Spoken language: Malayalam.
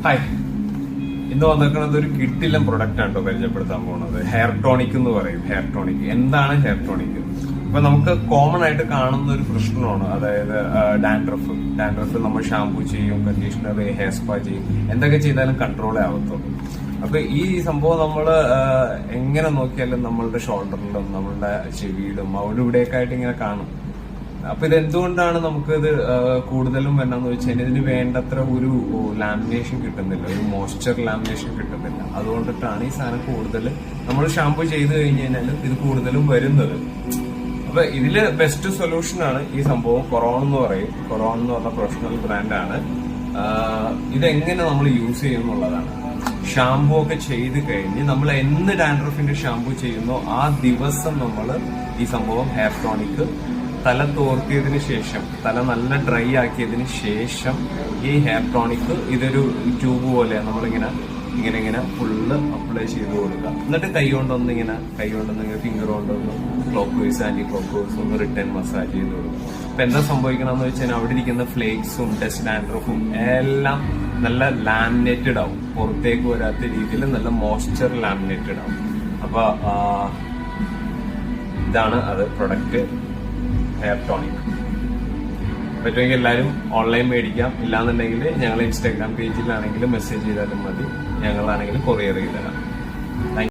ഹായ്, ഇന്ന് വന്നിരിക്കുന്നത് ഒരു കിട്ടില്ലം പ്രൊഡക്റ്റ് ആണ് പരിചയപ്പെടുത്താൻ പോകുന്നത്. ഹെയർ ടോണിക് എന്ന് പറയും. ഹെയർ ടോണിക് എന്താണ്? ഹെയർ ടോണിക് ഇപ്പൊ നമുക്ക് കോമൺ ആയിട്ട് കാണുന്ന ഒരു പ്രശ്നമാണ്, അതായത് ഡാൻഡ്രഫ് നമ്മൾ ഷാമ്പൂ ചെയ്യും, കണ്ടീഷണർ, ഹെയർ സ്പാ ചെയ്യും, എന്തൊക്കെ ചെയ്താലും കൺട്രോളേ ആവത്തുള്ളൂ. അപ്പൊ ഈ സംഭവം നമ്മൾ എങ്ങനെ നോക്കിയാലും നമ്മളുടെ ഷോൾഡറിലും നമ്മളുടെ ചെവിയിലും അവിടെ ഇവിടെയൊക്കെ ആയിട്ട് ഇങ്ങനെ കാണും. അപ്പൊ ഇതെന്തുകൊണ്ടാണ് നമുക്കിത് കൂടുതലും എന്നാന്ന് വെച്ചാൽ ഇതിന് വേണ്ടത്ര ഒരു ലാമിനേഷൻ കിട്ടുന്നില്ല, ഒരു മോയ്സ്ചർ ലാമിനേഷൻ കിട്ടുന്നില്ല. അതുകൊണ്ടിട്ടാണ് ഈ സാധനം കൂടുതൽ നമ്മൾ ഷാമ്പു ചെയ്ത് കഴിഞ്ഞ് കഴിഞ്ഞാൽ ഇത് കൂടുതലും വരുന്നത്. അപ്പൊ ഇതില് ബെസ്റ്റ് സൊല്യൂഷൻ ആണ് ഈ സംഭവം. കൊറോൺ എന്ന് പറയും. കൊറോൺ എന്ന് പറഞ്ഞ പ്രൊഫഷണൽ ബ്രാൻഡാണ്. ഇതെങ്ങനെ നമ്മൾ യൂസ് ചെയ്യുന്നുള്ളതാണ്. ഷാമ്പു ഒക്കെ ചെയ്ത് കഴിഞ്ഞ് നമ്മൾ എന്ന് ഡാൻഡ്രഫിന്റെ ഷാമ്പു ചെയ്യുന്നോ ആ ദിവസം നമ്മൾ ഈ സംഭവം ഹെയർ ടോണിക് തല തോർത്തിയതിന് ശേഷം, തല നല്ല ഡ്രൈ ആക്കിയതിന് ശേഷം ഈ ഹെയർ ടോണിക് ഇതൊരു ട്യൂബ് പോലെ നമ്മളിങ്ങനെ ഇങ്ങനെ ഫുള്ള് അപ്ലൈ ചെയ്ത് കൊടുക്കുക. എന്നിട്ട് കൈ കൊണ്ടൊന്ന് ഫിംഗർ കൊണ്ടൊന്ന് clockwise anticlockwise ഒന്ന് റിട്ടേൺ മസാജ് ചെയ്ത് കൊടുക്കുക. അപ്പൊ എന്താ സംഭവിക്കണമെന്ന് വെച്ചാൽ അവിടെ ഇരിക്കുന്ന ഫ്ലേക്സും ഡസ്റ്റ് ഡാൻഡ്രഫും എല്ലാം നല്ല ലാമിനേറ്റഡ് ആവും. പുറത്തേക്ക് വരാത്ത രീതിയിൽ നല്ല മോയ്സ്ചർ ലാമിനേറ്റഡ് ആവും. അപ്പൊ ഇതാണ് അത് പ്രൊഡക്റ്റ്, ഹെയർ ടോണിക്. പറ്റുമെങ്കിൽ എല്ലാവരും ഓൺലൈൻ മേടിക്കാം. ഇല്ലാന്നുണ്ടെങ്കിൽ ഞങ്ങൾ ഇൻസ്റ്റാഗ്രാം പേജിലാണെങ്കിലും മെസ്സേജ് ചെയ്താലും മതി. ഞങ്ങളാണെങ്കിലും കൊറിയർ ചെയ്ത് തരാം.